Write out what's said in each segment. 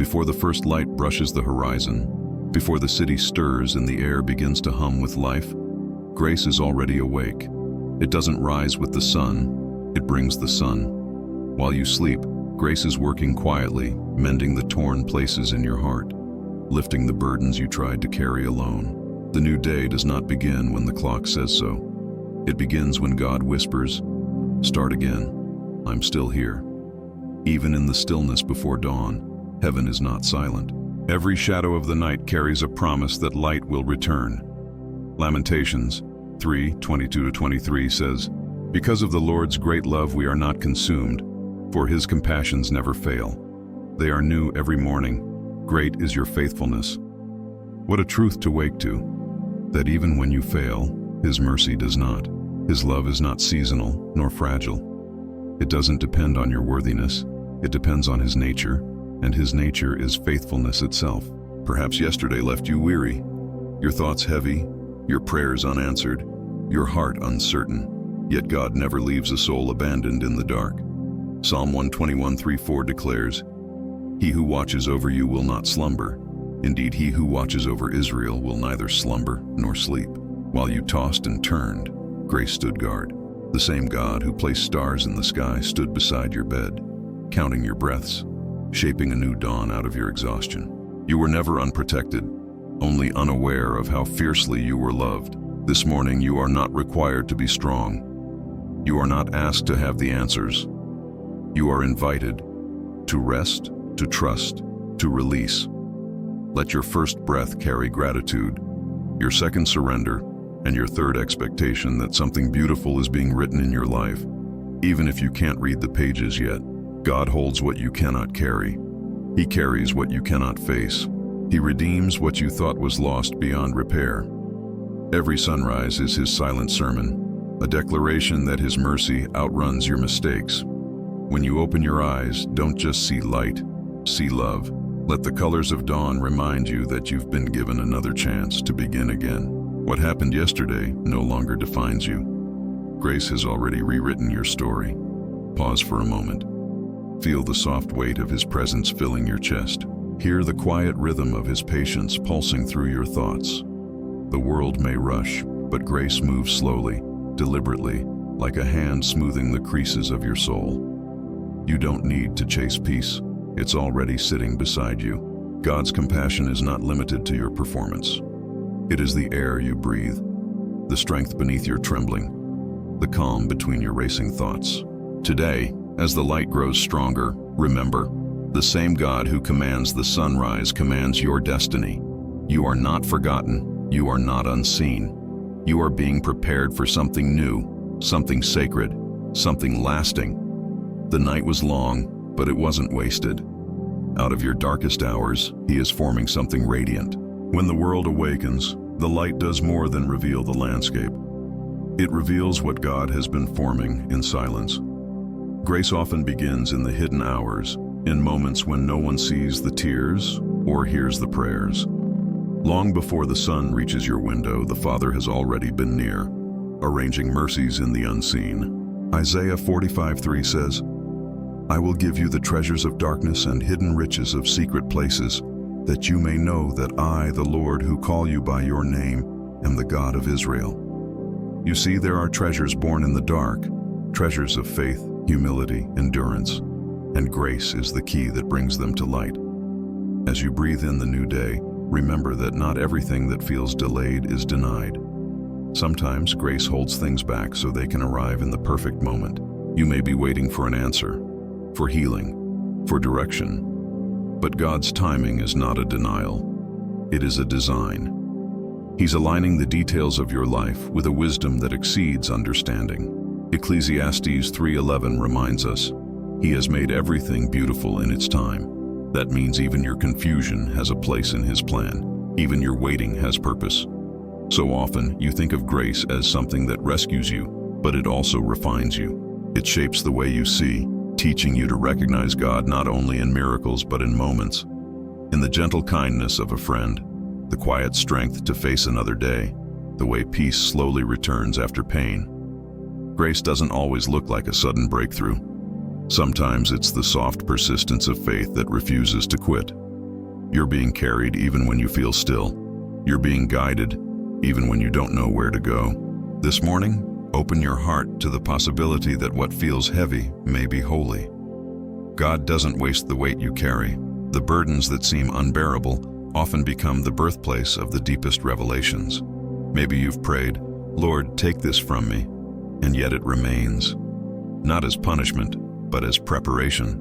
Before the first light brushes the horizon, before the city stirs and the air begins to hum with life, grace is already awake. It doesn't rise with the sun, it brings the sun. While you sleep, grace is working quietly, mending the torn places in your heart, lifting the burdens you tried to carry alone. The new day does not begin when the clock says so. It begins when God whispers, "Start again. I'm still here." Even in the stillness before dawn, heaven is not silent. Every shadow of the night carries a promise that light will return. Lamentations 3:22-23 says, "Because of the Lord's great love we are not consumed, for his compassions never fail. They are new every morning. Great is your faithfulness." What a truth to wake to, that even when you fail, his mercy does not. His love is not seasonal nor fragile. It doesn't depend on your worthiness. It depends on his nature, and his nature is faithfulness itself. Perhaps yesterday left you weary, your thoughts heavy, your prayers unanswered, your heart uncertain. Yet God never leaves a soul abandoned in the dark. Psalm 121:3-4 declares, "He who watches over you will not slumber. Indeed, he who watches over Israel will neither slumber nor sleep." While you tossed and turned, grace stood guard. The same God who placed stars in the sky stood beside your bed, counting your breaths, shaping a new dawn out of your exhaustion. You were never unprotected, only unaware of how fiercely you were loved. This morning, you are not required to be strong. You are not asked to have the answers. You are invited to rest, to trust, to release. Let your first breath carry gratitude, your second surrender, and your third expectation that something beautiful is being written in your life. Even if you can't read the pages yet, God holds what you cannot carry. He carries what you cannot face. He redeems what you thought was lost beyond repair. Every sunrise is his silent sermon, a declaration that his mercy outruns your mistakes. When you open your eyes, don't just see light, see love. Let the colors of dawn remind you that you've been given another chance to begin again. What happened yesterday no longer defines you. Grace has already rewritten your story. Pause for a moment. Feel the soft weight of his presence filling your chest. Hear the quiet rhythm of his patience pulsing through your thoughts. The world may rush, but grace moves slowly, deliberately, like a hand smoothing the creases of your soul. You don't need to chase peace. It's already sitting beside you. God's compassion is not limited to your performance. It is the air you breathe, the strength beneath your trembling, the calm between your racing thoughts. Today, as the light grows stronger, remember, the same God who commands the sunrise commands your destiny. You are not forgotten. You are not unseen. You are being prepared for something new, something sacred, something lasting. The night was long, but it wasn't wasted. Out of your darkest hours, he is forming something radiant. When the world awakens, the light does more than reveal the landscape. It reveals what God has been forming in silence. Grace often begins in the hidden hours, in moments when no one sees the tears or hears the prayers. Long before the sun reaches your window, the Father has already been near, arranging mercies in the unseen. Isaiah 45:3 says, "I will give you the treasures of darkness and hidden riches of secret places, that you may know that I, the Lord who call you by your name, am the God of Israel." You see, there are treasures born in the dark, treasures of faith, humility, endurance, and grace is the key that brings them to light. As you breathe in the new day, remember that not everything that feels delayed is denied. Sometimes grace holds things back so they can arrive in the perfect moment. You may be waiting for an answer, for healing, for direction. But God's timing is not a denial. It is a design. He's aligning the details of your life with a wisdom that exceeds understanding. Ecclesiastes 3:11 reminds us, "He has made everything beautiful in its time." That means even your confusion has a place in his plan. Even your waiting has purpose. So often, you think of grace as something that rescues you, but it also refines you. It shapes the way you see, teaching you to recognize God not only in miracles but in moments, in the gentle kindness of a friend, the quiet strength to face another day, the way peace slowly returns after pain. Grace doesn't always look like a sudden breakthrough. Sometimes it's the soft persistence of faith that refuses to quit. You're being carried even when you feel still. You're being guided even when you don't know where to go. This morning, open your heart to the possibility that what feels heavy may be holy. God doesn't waste the weight you carry. The burdens that seem unbearable often become the birthplace of the deepest revelations. Maybe you've prayed, "Lord, take this from me," and yet it remains. Not as punishment, but as preparation.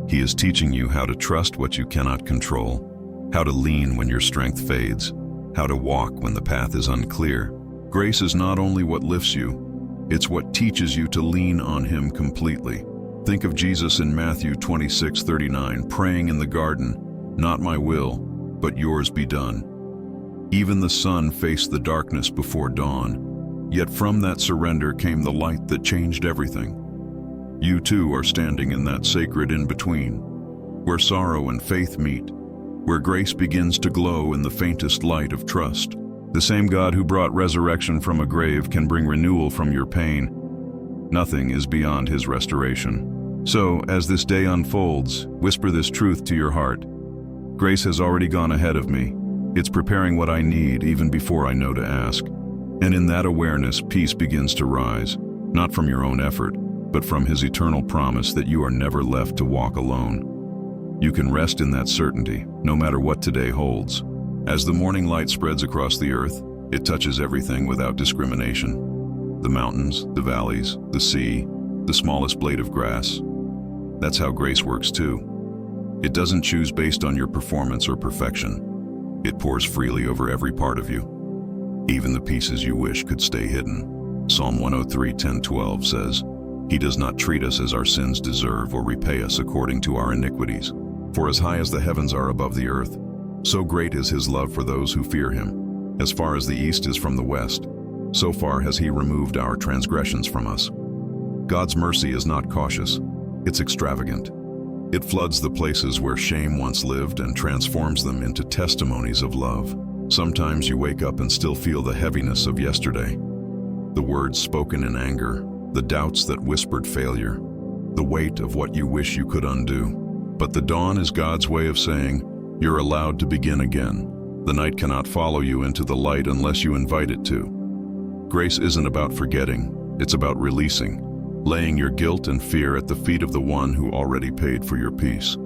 He is teaching you how to trust what you cannot control, how to lean when your strength fades, how to walk when the path is unclear. Grace is not only what lifts you, it's what teaches you to lean on Him completely. Think of Jesus in Matthew 26:39, praying in the garden, "Not my will, but yours be done." Even the sun faced the darkness before dawn, yet from that surrender came the light that changed everything. You too are standing in that sacred in-between, where sorrow and faith meet, where grace begins to glow in the faintest light of trust. The same God who brought resurrection from a grave can bring renewal from your pain. Nothing is beyond His restoration. So, as this day unfolds, whisper this truth to your heart. Grace has already gone ahead of me. It's preparing what I need even before I know to ask. And in that awareness, peace begins to rise, not from your own effort, but from His eternal promise that you are never left to walk alone. You can rest in that certainty, no matter what today holds. As the morning light spreads across the earth, it touches everything without discrimination. The mountains, the valleys, the sea, the smallest blade of grass. That's how grace works too. It doesn't choose based on your performance or perfection. It pours freely over every part of you, even the pieces you wish could stay hidden. Psalm 103:10-12 says, "He does not treat us as our sins deserve or repay us according to our iniquities. For as high as the heavens are above the earth, so great is His love for those who fear Him. As far as the east is from the west, so far has He removed our transgressions from us." God's mercy is not cautious, it's extravagant. It floods the places where shame once lived and transforms them into testimonies of love. Sometimes you wake up and still feel the heaviness of yesterday. The words spoken in anger, the doubts that whispered failure, the weight of what you wish you could undo. But the dawn is God's way of saying, you're allowed to begin again. The night cannot follow you into the light unless you invite it to. Grace isn't about forgetting, it's about releasing, laying your guilt and fear at the feet of the one who already paid for your peace.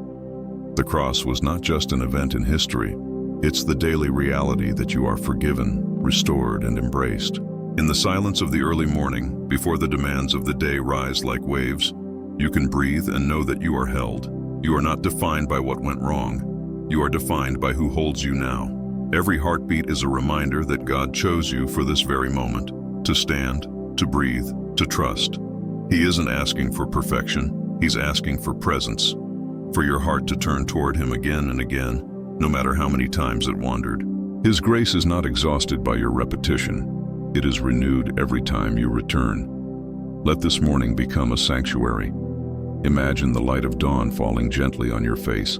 The cross was not just an event in history, it's the daily reality that you are forgiven, restored, and embraced. In the silence of the early morning, before the demands of the day rise like waves, you can breathe and know that you are held. You are not defined by what went wrong. You are defined by who holds you now. Every heartbeat is a reminder that God chose you for this very moment, to stand, to breathe, to trust. He isn't asking for perfection, He's asking for presence, for your heart to turn toward Him again and again, no matter how many times it wandered. His grace is not exhausted by your repetition. It is renewed every time you return. Let this morning become a sanctuary. Imagine the light of dawn falling gently on your face.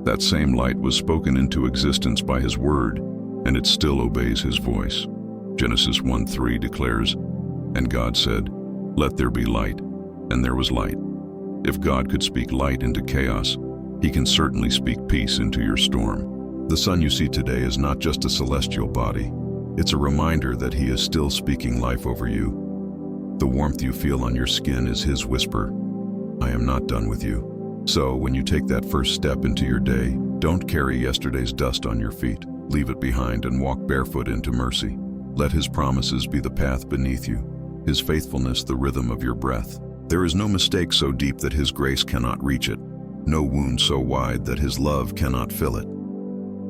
That same light was spoken into existence by His word, and it still obeys His voice. Genesis 1:3 declares, "And God said, 'Let there be light,' and there was light." If God could speak light into chaos, He can certainly speak peace into your storm. The sun you see today is not just a celestial body. It's a reminder that He is still speaking life over you. The warmth you feel on your skin is His whisper, "I am not done with you." So, when you take that first step into your day, don't carry yesterday's dust on your feet. Leave it behind and walk barefoot into mercy. Let His promises be the path beneath you, His faithfulness the rhythm of your breath. There is no mistake so deep that His grace cannot reach it, no wound so wide that His love cannot fill it.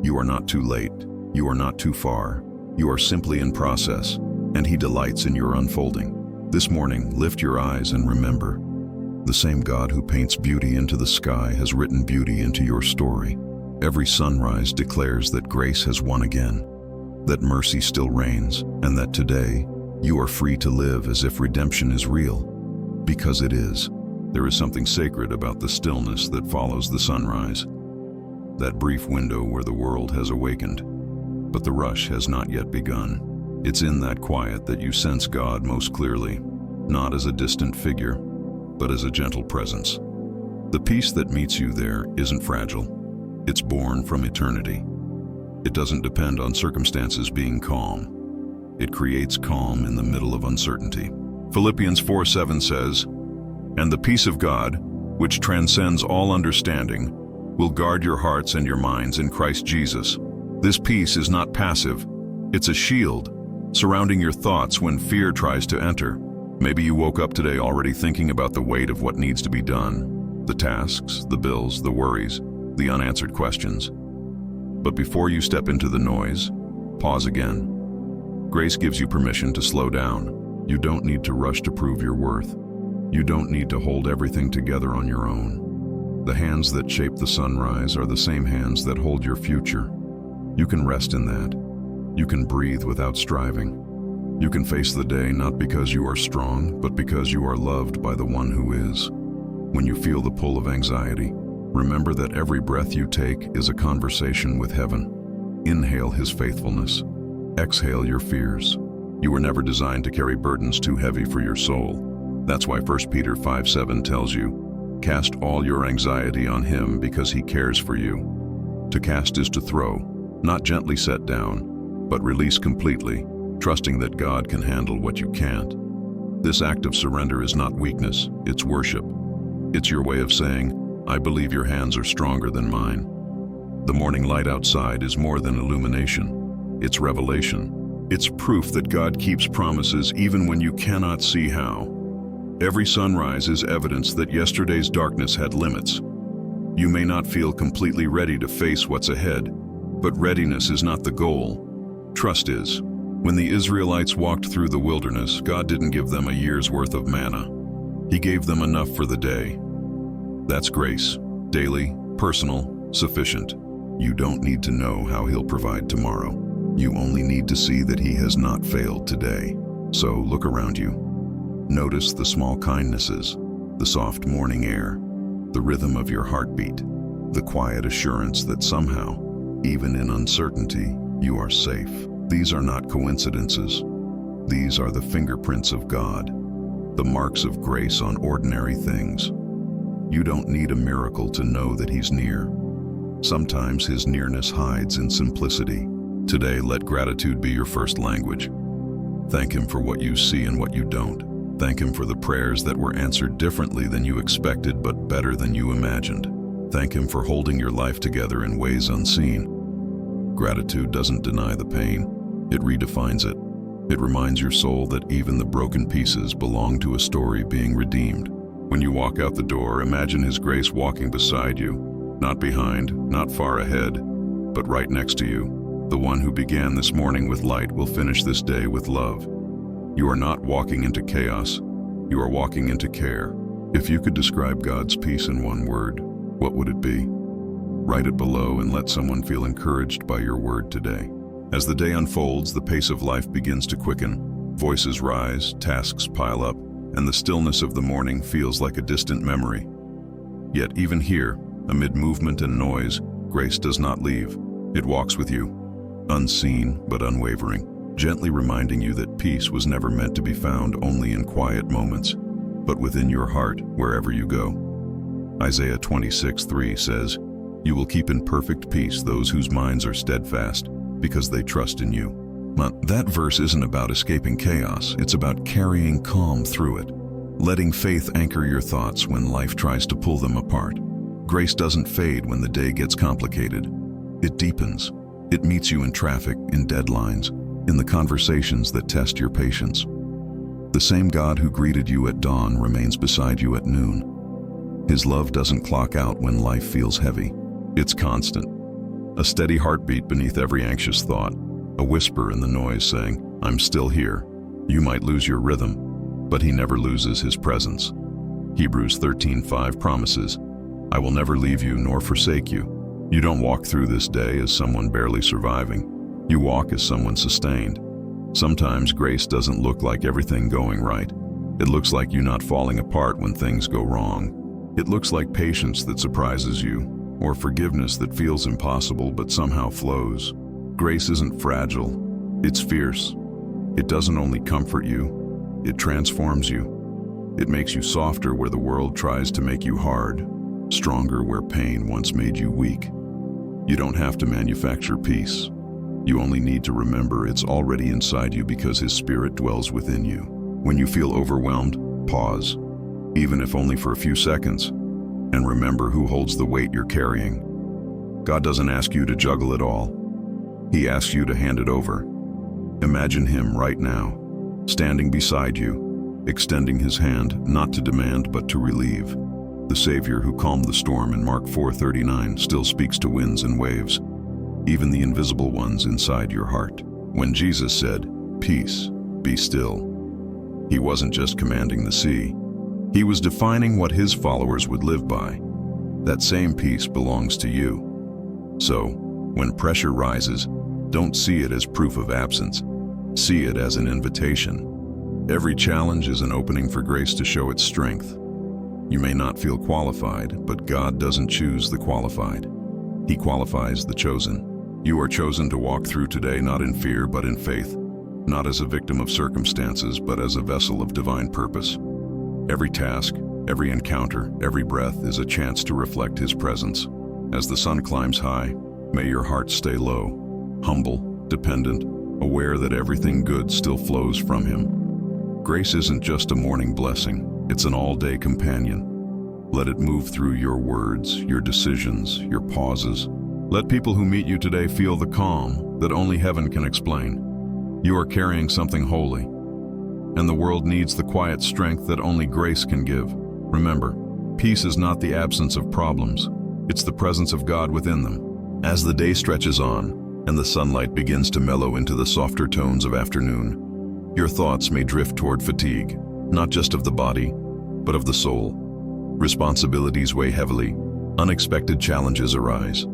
You are not too late, you are not too far, you are simply in process, and He delights in your unfolding. This morning, lift your eyes and remember, the same God who paints beauty into the sky has written beauty into your story. Every sunrise declares that grace has won again, that mercy still reigns, and that today you are free to live as if redemption is real. Because it is. There is something sacred about the stillness that follows the sunrise, that brief window where the world has awakened, but the rush has not yet begun. It's in that quiet that you sense God most clearly, not as a distant figure, but as a gentle presence. The peace that meets you there isn't fragile. It's born from eternity. It doesn't depend on circumstances being calm. It creates calm in the middle of uncertainty. Philippians 4:7 says, "And the peace of God, which transcends all understanding, will guard your hearts and your minds in Christ Jesus." This peace is not passive. It's a shield, surrounding your thoughts when fear tries to enter. Maybe you woke up today already thinking about the weight of what needs to be done, the tasks, the bills, the worries, the unanswered questions. But before you step into the noise, pause again. Grace gives you permission to slow down. You don't need to rush to prove your worth. You don't need to hold everything together on your own. The hands that shape the sunrise are the same hands that hold your future. You can rest in that. You can breathe without striving. You can face the day not because you are strong, but because you are loved by the one who is. When you feel the pull of anxiety, remember that every breath you take is a conversation with heaven. Inhale his faithfulness. Exhale your fears. You were never designed to carry burdens too heavy for your soul. That's why 1 Peter 5:7 tells you, "Cast all your anxiety on him because he cares for you." To cast is to throw, not gently set down, but release completely, trusting that God can handle what you can't. This act of surrender is not weakness, it's worship. It's your way of saying, "I believe your hands are stronger than mine." The morning light outside is more than illumination. It's revelation. It's proof that God keeps promises even when you cannot see how. Every sunrise is evidence that yesterday's darkness had limits. You may not feel completely ready to face what's ahead, but readiness is not the goal. Trust is. When the Israelites walked through the wilderness, God didn't give them a year's worth of manna. He gave them enough for the day. That's grace. Daily, personal, sufficient. You don't need to know how he'll provide tomorrow. You only need to see that he has not failed today. So look around you. Notice the small kindnesses, the soft morning air, the rhythm of your heartbeat, the quiet assurance that somehow, even in uncertainty, you are safe. These are not coincidences. These are the fingerprints of God, the marks of grace on ordinary things. You don't need a miracle to know that he's near. Sometimes his nearness hides in simplicity. Today, let gratitude be your first language. Thank him for what you see and what you don't. Thank him for the prayers that were answered differently than you expected but better than you imagined. Thank him for holding your life together in ways unseen. Gratitude doesn't deny the pain, it redefines it. It reminds your soul that even the broken pieces belong to a story being redeemed. When you walk out the door, imagine his grace walking beside you, not behind, not far ahead, but right next to you. The one who began this morning with light will finish this day with love. You are not walking into chaos, you are walking into care. If you could describe God's peace in one word, what would it be? Write it below and let someone feel encouraged by your word today. As the day unfolds, the pace of life begins to quicken. Voices rise, tasks pile up, and the stillness of the morning feels like a distant memory. Yet even here, amid movement and noise, grace does not leave. It walks with you, unseen but unwavering, gently reminding you that peace was never meant to be found only in quiet moments, but within your heart wherever you go. Isaiah 26:3 says, "You will keep in perfect peace those whose minds are steadfast, because they trust in you." But that verse isn't about escaping chaos, it's about carrying calm through it, letting faith anchor your thoughts when life tries to pull them apart. Grace doesn't fade when the day gets complicated. It deepens. It meets you in traffic, in deadlines, in the conversations that test your patience. The same God who greeted you at dawn remains beside you at noon. His love doesn't clock out when life feels heavy. It's constant. A steady heartbeat beneath every anxious thought, a whisper in the noise saying, "I'm still here." You might lose your rhythm, but he never loses his presence. Hebrews 13:5 promises, "I will never leave you nor forsake you." You don't walk through this day as someone barely surviving. You walk as someone sustained. Sometimes grace doesn't look like everything going right. It looks like you not falling apart when things go wrong. It looks like patience that surprises you, or forgiveness that feels impossible but somehow flows. Grace isn't fragile, it's fierce. It doesn't only comfort you, it transforms you. It makes you softer where the world tries to make you hard, stronger where pain once made you weak. You don't have to manufacture peace. You only need to remember it's already inside you because His Spirit dwells within you. When you feel overwhelmed, pause, even if only for a few seconds, and remember who holds the weight you're carrying. God doesn't ask you to juggle it all. He asks you to hand it over. Imagine Him right now, standing beside you, extending His hand not to demand but to relieve. The Savior who calmed the storm in Mark 4:39 still speaks to winds and waves, even the invisible ones inside your heart. When Jesus said, "Peace, be still," He wasn't just commanding the sea. He was defining what His followers would live by. That same peace belongs to you. So, when pressure rises, don't see it as proof of absence. See it as an invitation. Every challenge is an opening for grace to show its strength. You may not feel qualified, but God doesn't choose the qualified. He qualifies the chosen. You are chosen to walk through today not in fear but in faith, not as a victim of circumstances but as a vessel of divine purpose. Every task, every encounter, every breath is a chance to reflect His presence. As the sun climbs high, may your heart stay low, humble, dependent, aware that everything good still flows from Him. Grace isn't just a morning blessing, it's an all-day companion. Let it move through your words, your decisions, your pauses. Let people who meet you today feel the calm that only heaven can explain. You are carrying something holy, and the world needs the quiet strength that only grace can give. Remember, peace is not the absence of problems, it's the presence of God within them. As the day stretches on, and the sunlight begins to mellow into the softer tones of afternoon, your thoughts may drift toward fatigue, not just of the body, but of the soul. Responsibilities weigh heavily, unexpected challenges arise.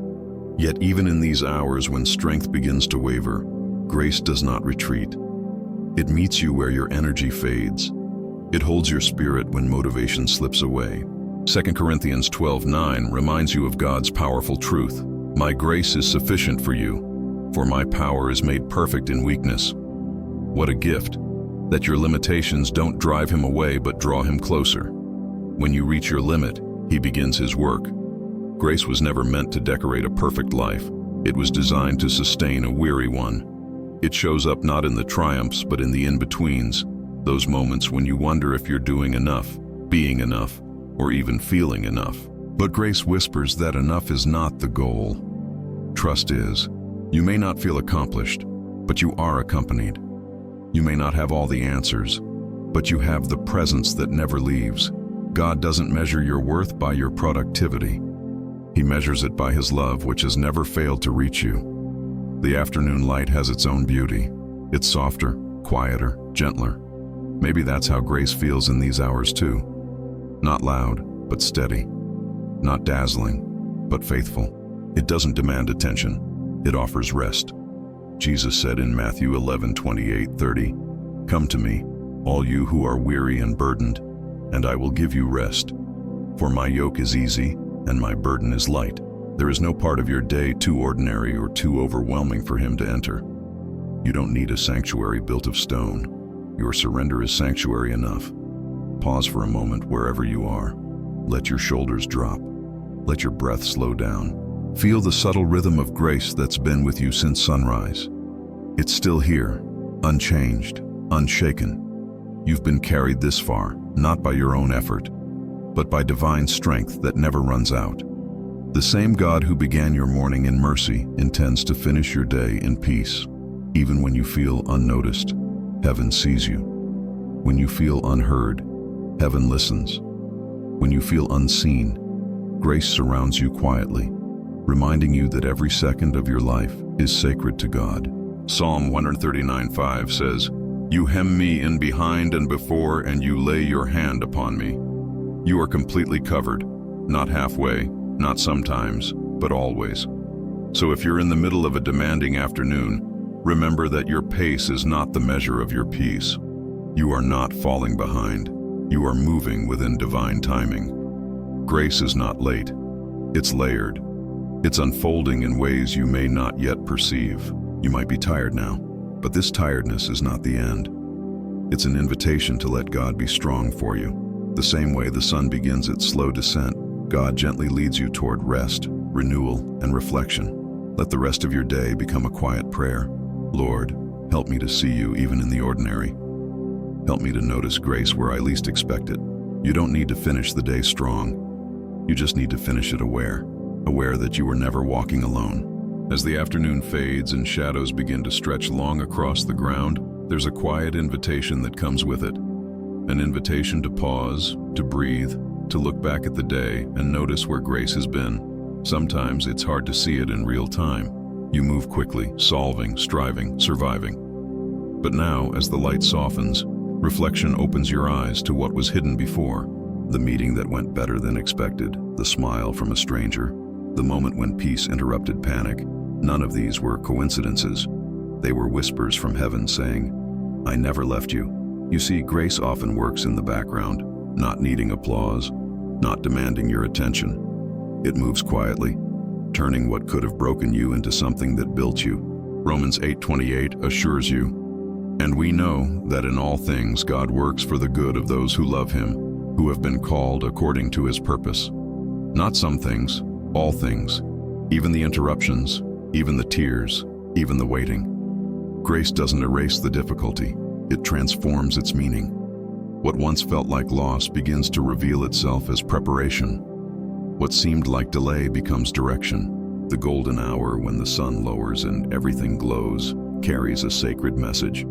Yet even in these hours when strength begins to waver, grace does not retreat. It meets you where your energy fades. It holds your spirit when motivation slips away. 2 Corinthians 12:9 reminds you of God's powerful truth. My grace is sufficient for you, for my power is made perfect in weakness. What a gift, that your limitations don't drive Him away but draw Him closer. When you reach your limit, He begins His work. Grace was never meant to decorate a perfect life. It was designed to sustain a weary one. It shows up not in the triumphs but in the in-betweens, those moments when you wonder if you're doing enough, being enough, or even feeling enough. But grace whispers that enough is not the goal. Trust is. You may not feel accomplished, but you are accompanied. You may not have all the answers, but you have the presence that never leaves. God doesn't measure your worth by your productivity. He measures it by His love, which has never failed to reach you. The afternoon light has its own beauty. It's softer, quieter, gentler. Maybe that's how grace feels in these hours too. Not loud, but steady. Not dazzling, but faithful. It doesn't demand attention. It offers rest. Jesus said in Matthew 11:28-30, "Come to me, all you who are weary and burdened, and I will give you rest. For my yoke is easy, and my burden is light." There is no part of your day too ordinary or too overwhelming for Him to enter. You don't need a sanctuary built of stone. Your surrender is sanctuary enough. Pause for a moment wherever you are. Let your shoulders drop. Let your breath slow down. Feel the subtle rhythm of grace that's been with you since sunrise. It's still here, unchanged, unshaken. You've been carried this far, not by your own effort, but by divine strength that never runs out. The same God who began your morning in mercy intends to finish your day in peace. Even when you feel unnoticed, heaven sees you. When you feel unheard, heaven listens. When you feel unseen, grace surrounds you quietly, reminding you that every second of your life is sacred to God. Psalm 139:5 says, "You hem me in behind and before, and you lay your hand upon me." You are completely covered, not halfway, not sometimes, but always. So if you're in the middle of a demanding afternoon, remember that your pace is not the measure of your peace. You are not falling behind. You are moving within divine timing. Grace is not late. It's layered. It's unfolding in ways you may not yet perceive. You might be tired now, but this tiredness is not the end. It's an invitation to let God be strong for you. The same way the sun begins its slow descent, God gently leads you toward rest, renewal, and reflection. Let the rest of your day become a quiet prayer. Lord, help me to see you even in the ordinary. Help me to notice grace where I least expect it. You don't need to finish the day strong. You just need to finish it aware that you were never walking alone. As the afternoon fades and shadows begin to stretch long across the ground, there's a quiet invitation that comes with it. An invitation to pause, to breathe, to look back at the day and notice where grace has been. Sometimes it's hard to see it in real time. You move quickly, solving, striving, surviving. But now, as the light softens, reflection opens your eyes to what was hidden before. The meeting that went better than expected, the smile from a stranger, the moment when peace interrupted panic. None of these were coincidences. They were whispers from heaven saying, "I never left you." You see, grace often works in the background, not needing applause, not demanding your attention. It moves quietly, turning what could have broken you into something that built you. Romans 8:28 assures you, "And we know that in all things God works for the good of those who love him, who have been called according to his purpose." Not some things, all things, even the interruptions, even the tears, even the waiting. Grace doesn't erase the difficulty, it transforms its meaning. What once felt like loss begins to reveal itself as preparation. What seemed like delay becomes direction. The golden hour when the sun lowers and everything glows carries a sacred message.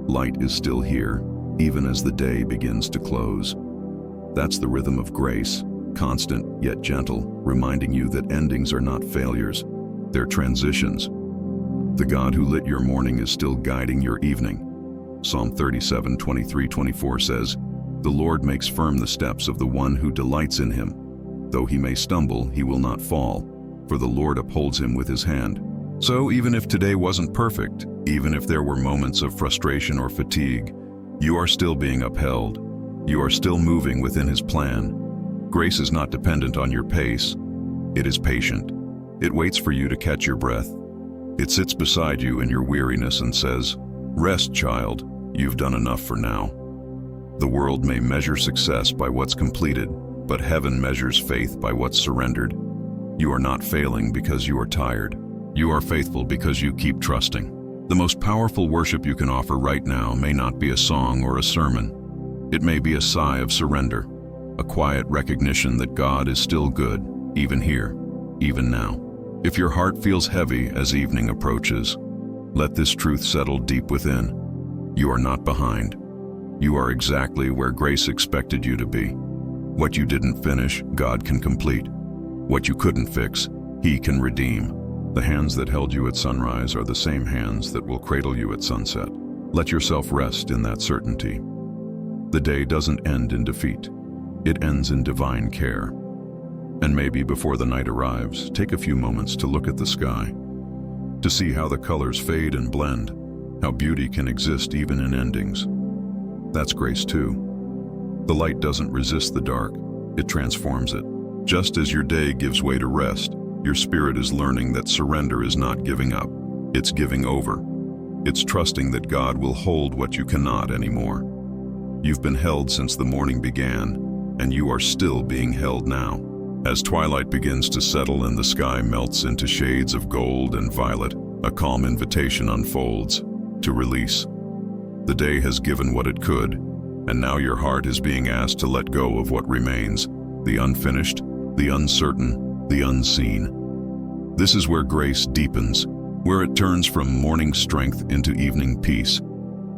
Light is still here, even as the day begins to close. That's the rhythm of grace, constant yet gentle, reminding you that endings are not failures, they're transitions. The God who lit your morning is still guiding your evening. Psalm 37:23-24 says, "The Lord makes firm the steps of the one who delights in him. Though he may stumble, he will not fall, for the Lord upholds him with his hand." So even if today wasn't perfect, even if there were moments of frustration or fatigue, you are still being upheld. You are still moving within his plan. Grace is not dependent on your pace. It is patient. It waits for you to catch your breath. It sits beside you in your weariness and says, "Rest, child, you've done enough for now." The world may measure success by what's completed, but heaven measures faith by what's surrendered. You are not failing because you are tired. You are faithful because you keep trusting. The most powerful worship you can offer right now may not be a song or a sermon. It may be a sigh of surrender, a quiet recognition that God is still good, even here, even now. If your heart feels heavy as evening approaches, let this truth settle deep within. You are not behind. You are exactly where grace expected you to be. What you didn't finish, God can complete. What you couldn't fix, he can redeem. The hands that held you at sunrise are the same hands that will cradle you at sunset. Let yourself rest in that certainty. The day doesn't end in defeat. It ends in divine care. And maybe before the night arrives, take a few moments to look at the sky, to see how the colors fade and blend, how beauty can exist even in endings. That's grace too. The light doesn't resist the dark, it transforms it. Just as your day gives way to rest, your spirit is learning that surrender is not giving up, it's giving over. It's trusting that God will hold what you cannot anymore. You've been held since the morning began, and you are still being held now. As twilight begins to settle and the sky melts into shades of gold and violet, a calm invitation unfolds to release. The day has given what it could, and now your heart is being asked to let go of what remains, the unfinished, the uncertain, the unseen. This is where grace deepens, where it turns from morning strength into evening peace.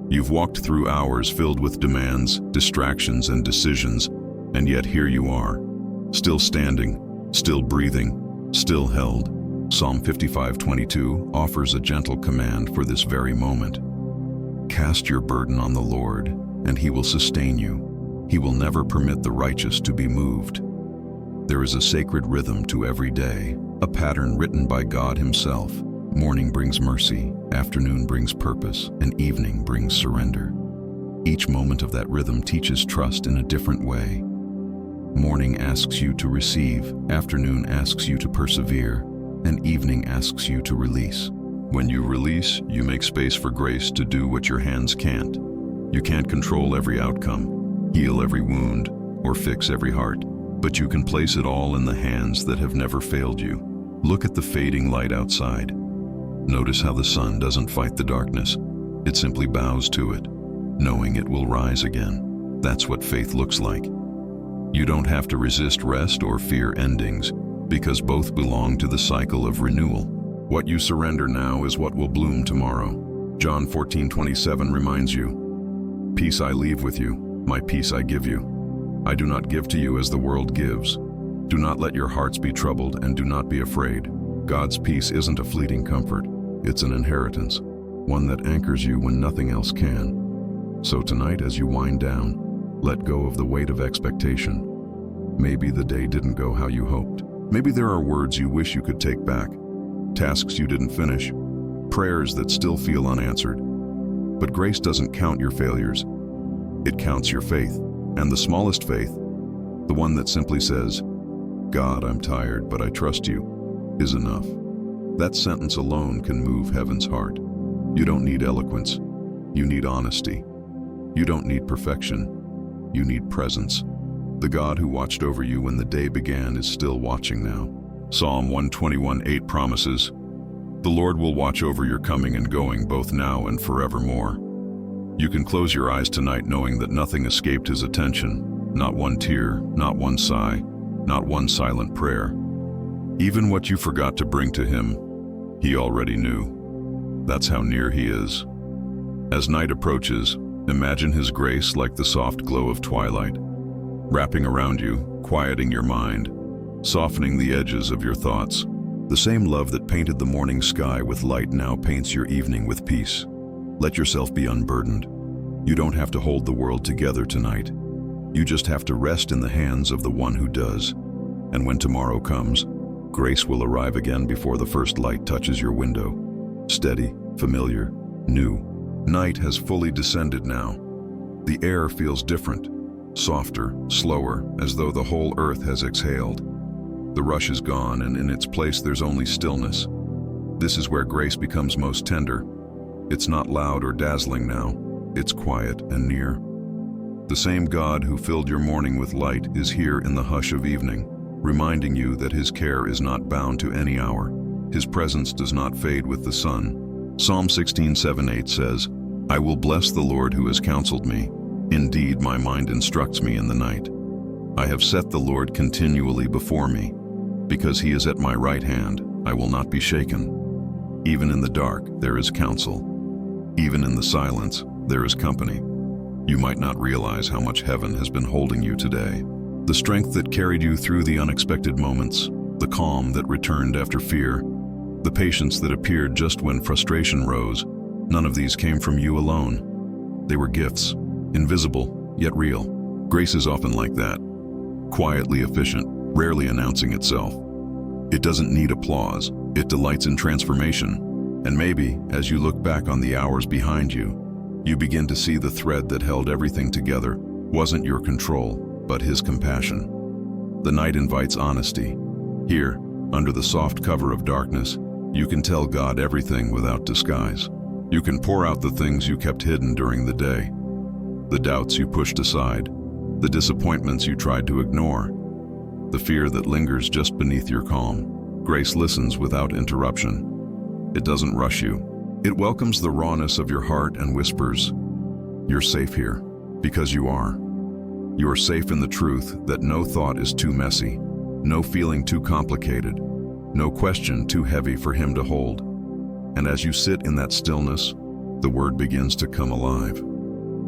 You've walked through hours filled with demands, distractions, and decisions, and yet here you are, still standing, still breathing, still held. Psalm 55:22 offers a gentle command for this very moment. Cast your burden on the Lord, and he will sustain you. He will never permit the righteous to be moved. There is a sacred rhythm to every day, a pattern written by God himself. Morning brings mercy, afternoon brings purpose, and evening brings surrender. Each moment of that rhythm teaches trust in a different way. Morning asks you to receive, afternoon asks you to persevere, and evening asks you to release. When you release, you make space for grace to do what your hands can't. You can't control every outcome, heal every wound, or fix every heart, but you can place it all in the hands that have never failed you. Look at the fading light outside. Notice how the sun doesn't fight the darkness. It simply bows to it, knowing it will rise again. That's what faith looks like. You don't have to resist rest or fear endings, because both belong to the cycle of renewal. What you surrender now is what will bloom tomorrow. John 14:27 reminds you, "Peace I leave with you, my peace I give you. I do not give to you as the world gives. Do not let your hearts be troubled and do not be afraid." God's peace isn't a fleeting comfort, it's an inheritance, one that anchors you when nothing else can. So tonight, as you wind down, let go of the weight of expectation. Maybe the day didn't go how you hoped. Maybe there are words you wish you could take back, tasks you didn't finish, prayers that still feel unanswered. But grace doesn't count your failures. It counts your faith, and the smallest faith, the one that simply says, "God, I'm tired, but I trust you," is enough. That sentence alone can move heaven's heart. You don't need eloquence. You need honesty. You don't need perfection. You need presence. The God who watched over you when the day began is still watching now. Psalm 121:8 promises, "The Lord will watch over your coming and going both now and forevermore." You can close your eyes tonight knowing that nothing escaped his attention. Not one tear, not one sigh, not one silent prayer. Even what you forgot to bring to him, he already knew. That's how near he is. As night approaches, imagine his grace like the soft glow of twilight, wrapping around you, quieting your mind, softening the edges of your thoughts. The same love that painted the morning sky with light now paints your evening with peace. Let yourself be unburdened. You don't have to hold the world together tonight. You just have to rest in the hands of the one who does. And when tomorrow comes, grace will arrive again before the first light touches your window. Steady, familiar, new. Night has fully descended now. The air feels different, softer, slower, as though the whole earth has exhaled. The rush is gone, and in its place there's only stillness. This is where grace becomes most tender. It's not loud or dazzling now. It's quiet and near. The same God who filled your morning with light is here in the hush of evening, reminding you that his care is not bound to any hour. His presence does not fade with the sun. Psalm 16:7-8 says, "I will bless the Lord who has counseled me. Indeed, my mind instructs me in the night. I have set the Lord continually before me. Because he is at my right hand, I will not be shaken. Even in the dark, there is counsel. Even in the silence, there is company." You might not realize how much heaven has been holding you today. The strength that carried you through the unexpected moments, the calm that returned after fear, the patience that appeared just when frustration rose, none of these came from you alone. They were gifts, invisible, yet real. Grace is often like that, quietly efficient, rarely announcing itself. It doesn't need applause, it delights in transformation. And maybe, as you look back on the hours behind you, you begin to see the thread that held everything together wasn't your control, but his compassion. The night invites honesty. Here, under the soft cover of darkness, you can tell God everything without disguise. You can pour out the things you kept hidden during the day, the doubts you pushed aside, the disappointments you tried to ignore, the fear that lingers just beneath your calm. Grace listens without interruption. It doesn't rush you. It welcomes the rawness of your heart and whispers, "You're safe here," because you are. You are safe in the truth that no thought is too messy, no feeling too complicated, no question too heavy for him to hold. And as you sit in that stillness, the word begins to come alive.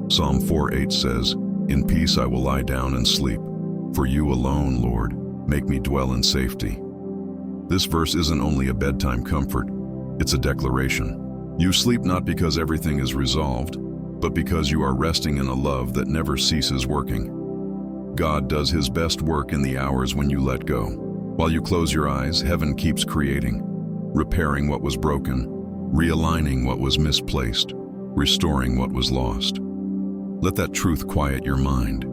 Psalm 4:8 says, "In peace I will lie down and sleep. For you alone, Lord, make me dwell in safety." This verse isn't only a bedtime comfort, it's a declaration. You sleep not because everything is resolved, but because you are resting in a love that never ceases working. God does his best work in the hours when you let go. While you close your eyes, heaven keeps creating, repairing what was broken, realigning what was misplaced, restoring what was lost. Let that truth quiet your mind.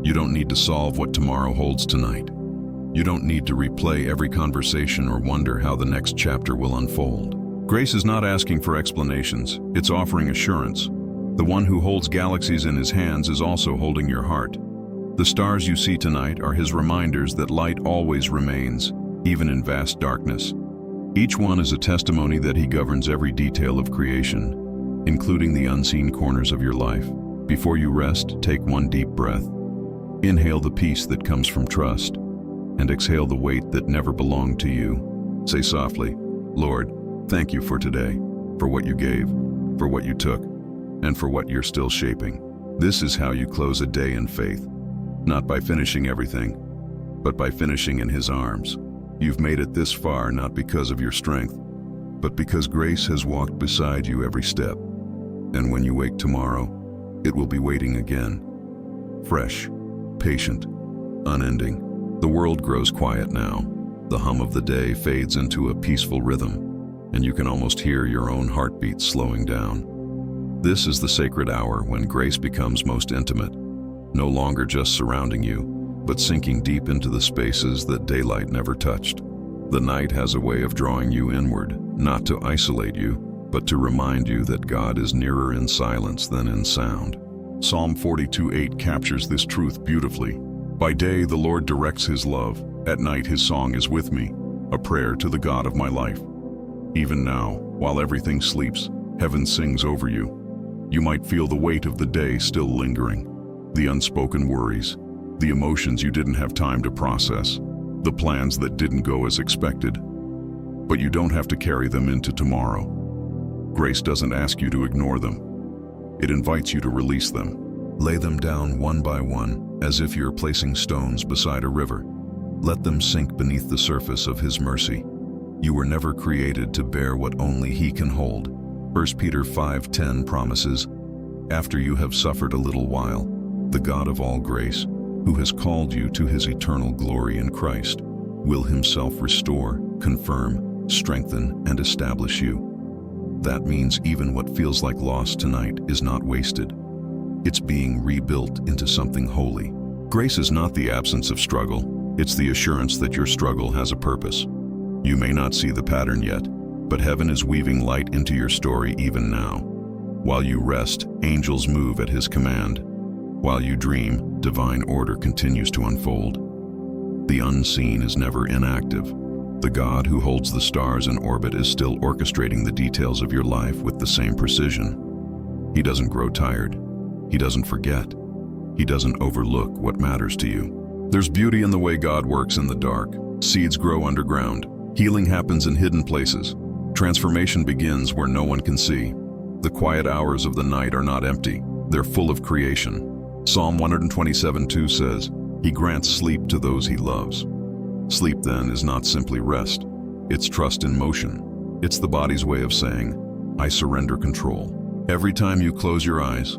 You don't need to solve what tomorrow holds tonight. You don't need to replay every conversation or wonder how the next chapter will unfold. Grace is not asking for explanations, it's offering assurance. The one who holds galaxies in his hands is also holding your heart. The stars you see tonight are his reminders that light always remains, even in vast darkness. Each one is a testimony that He governs every detail of creation, including the unseen corners of your life. Before you rest, take one deep breath. Inhale the peace that comes from trust, and exhale the weight that never belonged to you. Say softly, Lord, thank you for today, for what you gave, for what you took, and for what you're still shaping. This is how you close a day in faith, not by finishing everything, but by finishing in His arms. You've made it this far not because of your strength, but because grace has walked beside you every step. And when you wake tomorrow, it will be waiting again. Fresh, patient, unending. The world grows quiet now. The hum of the day fades into a peaceful rhythm, and you can almost hear your own heartbeat slowing down. This is the sacred hour when grace becomes most intimate, no longer just surrounding you, but sinking deep into the spaces that daylight never touched. The night has a way of drawing you inward, not to isolate you, but to remind you that God is nearer in silence than in sound. Psalm 42:8 captures this truth beautifully. By day the Lord directs His love, at night His song is with me, a prayer to the God of my life. Even now, while everything sleeps, heaven sings over you. You might feel the weight of the day still lingering, the unspoken worries, the emotions you didn't have time to process, the plans that didn't go as expected. But you don't have to carry them into tomorrow. Grace doesn't ask you to ignore them. It invites you to release them. Lay them down one by one, as if you're placing stones beside a river. Let them sink beneath the surface of His mercy. You were never created to bear what only He can hold. 1 Peter 5:10 promises, after you have suffered a little while, the God of all grace, who has called you to His eternal glory in Christ, will Himself restore, confirm, strengthen, and establish you. That means even what feels like loss tonight is not wasted. It's being rebuilt into something holy. Grace is not the absence of struggle. It's the assurance that your struggle has a purpose. You may not see the pattern yet, but heaven is weaving light into your story even now. While you rest, angels move at His command. While you dream, divine order continues to unfold. The unseen is never inactive. The God who holds the stars in orbit is still orchestrating the details of your life with the same precision. He doesn't grow tired. He doesn't forget. He doesn't overlook what matters to you. There's beauty in the way God works in the dark. Seeds grow underground. Healing happens in hidden places. Transformation begins where no one can see. The quiet hours of the night are not empty. They're full of creation. Psalm 127:2 says, He grants sleep to those He loves. Sleep, then, is not simply rest. It's trust in motion. It's the body's way of saying, I surrender control. Every time you close your eyes,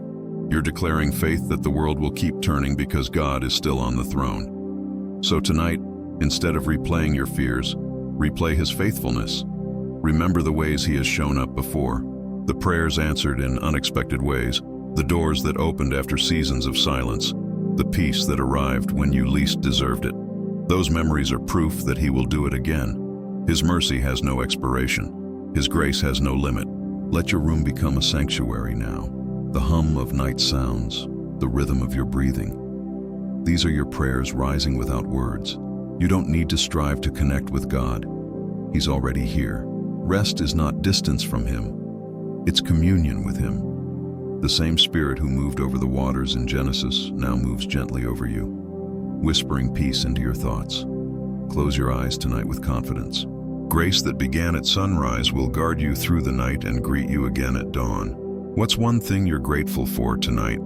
you're declaring faith that the world will keep turning because God is still on the throne. So tonight, instead of replaying your fears, replay His faithfulness. Remember the ways He has shown up before, the prayers answered in unexpected ways, the doors that opened after seasons of silence, the peace that arrived when you least deserved it. Those memories are proof that He will do it again. His mercy has no expiration. His grace has no limit. Let your room become a sanctuary now. The hum of night sounds, the rhythm of your breathing. These are your prayers rising without words. You don't need to strive to connect with God. He's already here. Rest is not distance from Him. It's communion with Him. The same Spirit who moved over the waters in Genesis now moves gently over you, whispering peace into your thoughts. Close your eyes tonight with confidence. Grace that began at sunrise will guard you through the night and greet you again at dawn. What's one thing you're grateful for tonight?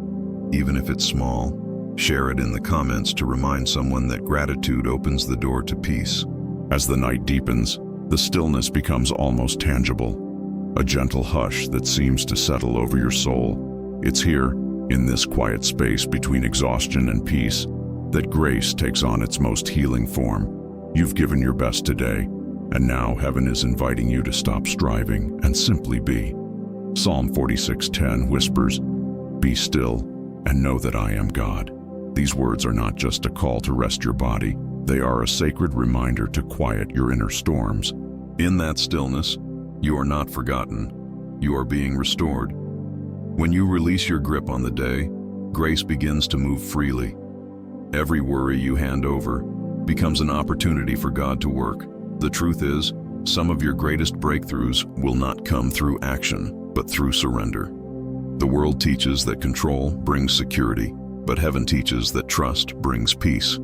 Even if it's small, share it in the comments to remind someone that gratitude opens the door to peace. As the night deepens, the stillness becomes almost tangible, a gentle hush that seems to settle over your soul. It's here, in this quiet space between exhaustion and peace, that grace takes on its most healing form. You've given your best today, and now heaven is inviting you to stop striving and simply be. Psalm 46:10 whispers, Be still and know that I am God. These words are not just a call to rest your body, they are a sacred reminder to quiet your inner storms. In that stillness, you are not forgotten. You are being restored. When you release your grip on the day, grace begins to move freely. Every worry you hand over becomes an opportunity for God to work. The truth is, Some of your greatest breakthroughs will not come through action, but through surrender. The world teaches that control brings security, but heaven teaches that trust brings peace.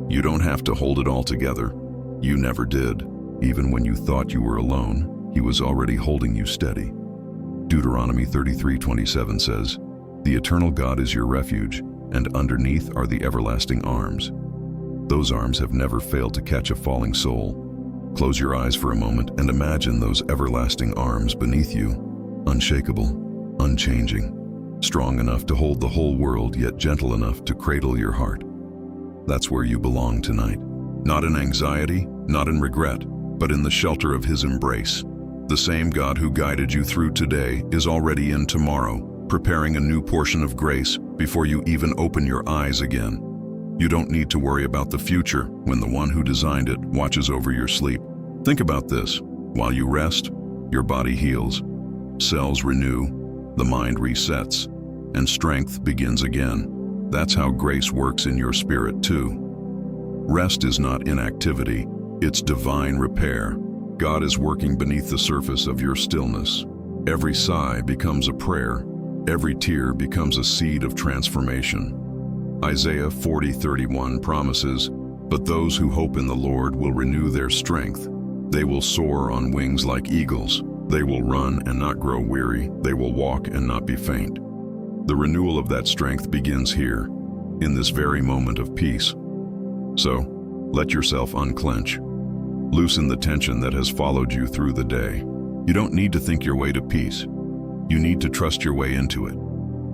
You don't have to hold it all together. You never did. Even when you thought you were alone, He was already holding you steady. Deuteronomy 33:27 says, "The eternal God is your refuge, and underneath are the everlasting arms." Those arms have never failed to catch a falling soul. Close your eyes for a moment and imagine those everlasting arms beneath you, unshakable, unchanging, strong enough to hold the whole world, yet gentle enough to cradle your heart. That's where you belong tonight. Not in anxiety, not in regret, but in the shelter of His embrace. The same God who guided you through today is already in tomorrow, preparing a new portion of grace before you even open your eyes again. You don't need to worry about the future when the one who designed it watches over your sleep. Think about this. While you rest, your body heals, cells renew, the mind resets, and strength begins again. That's how grace works in your spirit too. Rest is not inactivity, it's divine repair. God is working beneath the surface of your stillness. Every sigh becomes a prayer. Every tear becomes a seed of transformation. Isaiah 40:31 promises, "But those who hope in the Lord will renew their strength. They will soar on wings like eagles. They will run and not grow weary. They will walk and not be faint." The renewal of that strength begins here, in this very moment of peace. So, let yourself unclench. Loosen the tension that has followed you through the day. You don't need to think your way to peace. You need to trust your way into it.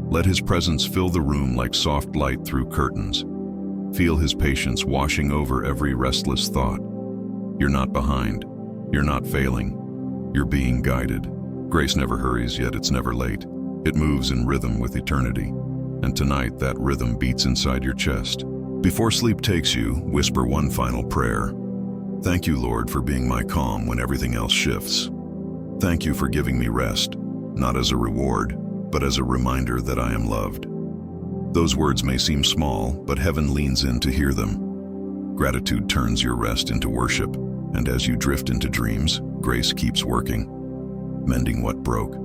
Let His presence fill the room like soft light through curtains. Feel His patience washing over every restless thought. You're not behind. You're not failing. You're being guided. Grace never hurries, yet it's never late. It moves in rhythm with eternity. And tonight, that rhythm beats inside your chest. Before sleep takes you, whisper one final prayer. Thank you, Lord, for being my calm when everything else shifts. Thank you for giving me rest, not as a reward, but as a reminder that I am loved. Those words may seem small, but heaven leans in to hear them. Gratitude turns your rest into worship, and as you drift into dreams, grace keeps working, mending what broke,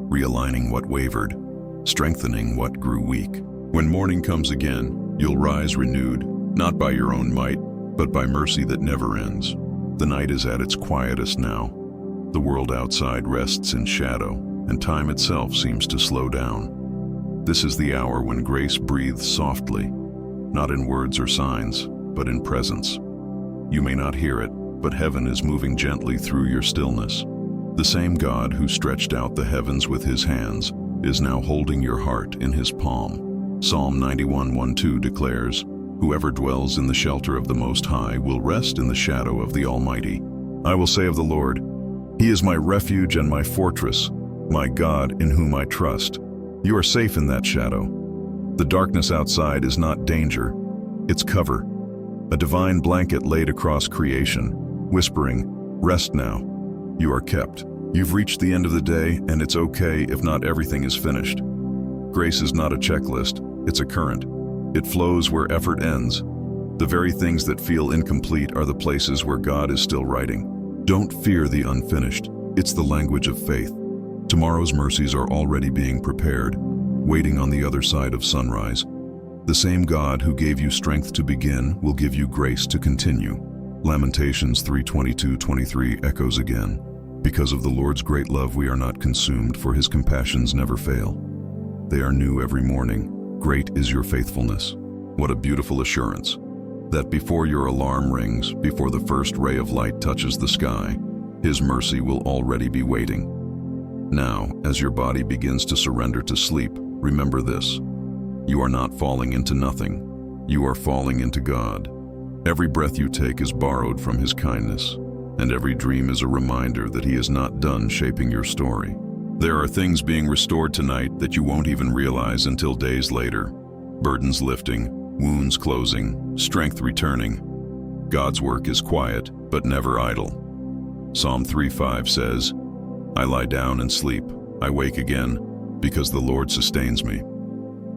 realigning what wavered, strengthening what grew weak. When morning comes again, you'll rise renewed, not by your own might, but by mercy that never ends. The night is at its quietest now. The world outside rests in shadow, and time itself seems to slow down. This is the hour when grace breathes softly, not in words or signs, but in presence. You may not hear it, but heaven is moving gently through your stillness. The same God who stretched out the heavens with His hands is now holding your heart in His palm. Psalm 91:1-2 declares, "Whoever dwells in the shelter of the Most High will rest in the shadow of the Almighty. I will say of the Lord, He is my refuge and my fortress, my God in whom I trust." You are safe in that shadow. The darkness outside is not danger, it's cover. A divine blanket laid across creation, whispering, "Rest now. You are kept." You've reached the end of the day, and it's okay if not everything is finished. Grace is not a checklist, it's a current. It flows where effort ends. The very things that feel incomplete are the places where God is still writing. Don't fear the unfinished. It's the language of faith. Tomorrow's mercies are already being prepared, waiting on the other side of sunrise. The same God who gave you strength to begin will give you grace to continue. Lamentations 3:22-23 echoes again. Because of the Lord's great love we are not consumed, for His compassions never fail. They are new every morning. Great is your faithfulness. What a beautiful assurance that before your alarm rings, before the first ray of light touches the sky, His mercy will already be waiting. Now, as your body begins to surrender to sleep, remember this. You are not falling into nothing. You are falling into God. Every breath you take is borrowed from His kindness, and every dream is a reminder that He is not done shaping your story. There are things being restored tonight that you won't even realize until days later. Burdens lifting, wounds closing, strength returning. God's work is quiet, but never idle. Psalm 3:5 says, "I lie down and sleep. I wake again, because the Lord sustains me."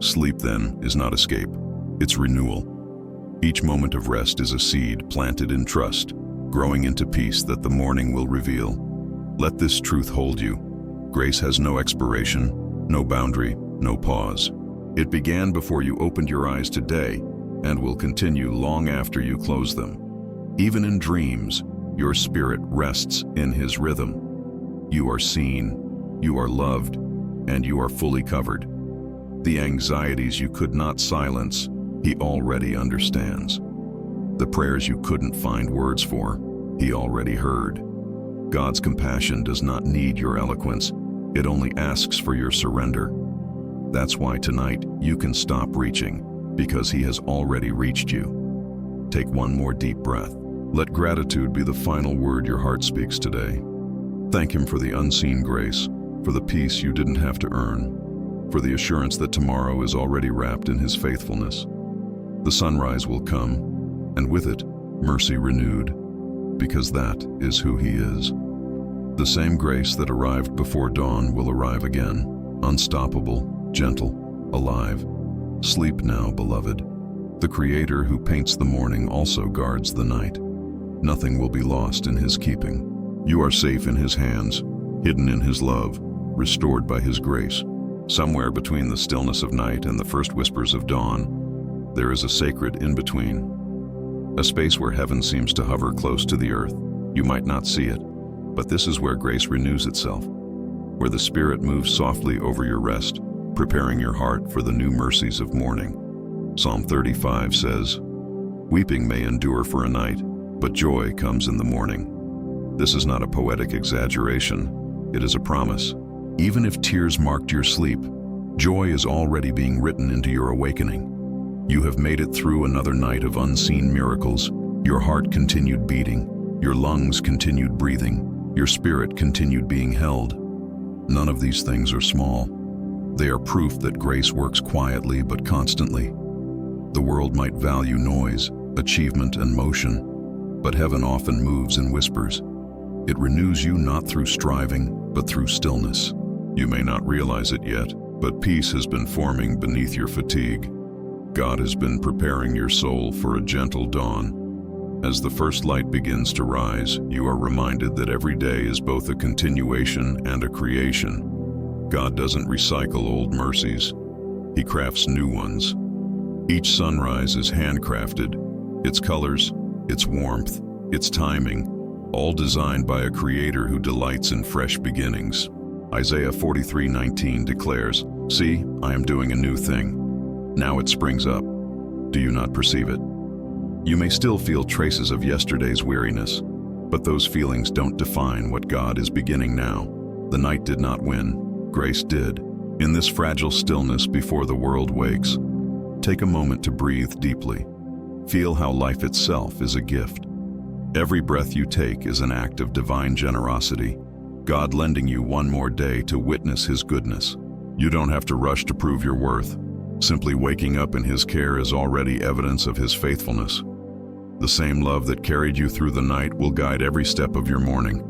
Sleep, then, is not escape. It's renewal. Each moment of rest is a seed planted in trust, growing into peace that the morning will reveal. Let this truth hold you. Grace has no expiration, no boundary, no pause. It began before you opened your eyes today and will continue long after you close them. Even in dreams, your spirit rests in His rhythm. You are seen, you are loved, and you are fully covered. The anxieties you could not silence, He already understands. The prayers you couldn't find words for, He already heard. God's compassion does not need your eloquence. It only asks for your surrender. That's why tonight you can stop reaching, because He has already reached you. Take one more deep breath. Let gratitude be the final word your heart speaks today. Thank Him for the unseen grace, for the peace you didn't have to earn, for the assurance that tomorrow is already wrapped in His faithfulness. The sunrise will come, and with it, mercy renewed, because that is who He is. The same grace that arrived before dawn will arrive again, unstoppable, gentle, alive. Sleep now, beloved. The Creator who paints the morning also guards the night. Nothing will be lost in His keeping. You are safe in His hands, hidden in His love, restored by His grace. Somewhere between the stillness of night and the first whispers of dawn, there is a sacred in-between. A space where heaven seems to hover close to the earth. You might not see it, but this is where grace renews itself, where the Spirit moves softly over your rest, preparing your heart for the new mercies of morning. Psalm 35 says, "Weeping may endure for a night, but joy comes in the morning." This is not a poetic exaggeration, it is a promise. Even if tears marked your sleep, joy is already being written into your awakening. You have made it through another night of unseen miracles. Your heart continued beating, your lungs continued breathing, your spirit continued being held. None of these things are small. They are proof that grace works quietly but constantly. The world might value noise, achievement, and motion, but heaven often moves in whispers. It renews you not through striving, but through stillness. You may not realize it yet, but peace has been forming beneath your fatigue. God has been preparing your soul for a gentle dawn. As the first light begins to rise, you are reminded that every day is both a continuation and a creation. God doesn't recycle old mercies. He crafts new ones. Each sunrise is handcrafted, its colors, its warmth, its timing, all designed by a Creator who delights in fresh beginnings. Isaiah 43:19 declares, "See, I am doing a new thing. Now it springs up. Do you not perceive it?" You may still feel traces of yesterday's weariness, but those feelings don't define what God is beginning now. The night did not win, grace did. In this fragile stillness before the world wakes, take a moment to breathe deeply. Feel how life itself is a gift. Every breath you take is an act of divine generosity, God lending you one more day to witness His goodness. You don't have to rush to prove your worth. Simply waking up in His care is already evidence of His faithfulness. The same love that carried you through the night will guide every step of your morning.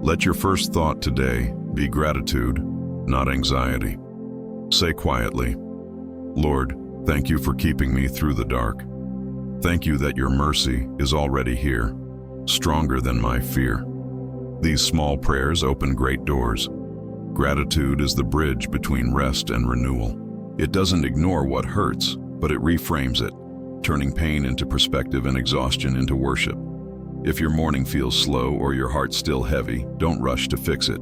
Let your first thought today be gratitude, not anxiety. Say quietly, "Lord, thank you for keeping me through the dark. Thank you that your mercy is already here, stronger than my fear." These small prayers open great doors. Gratitude is the bridge between rest and renewal. It doesn't ignore what hurts, but it reframes it, turning pain into perspective and exhaustion into worship. If your morning feels slow or your heart still heavy, don't rush to fix it.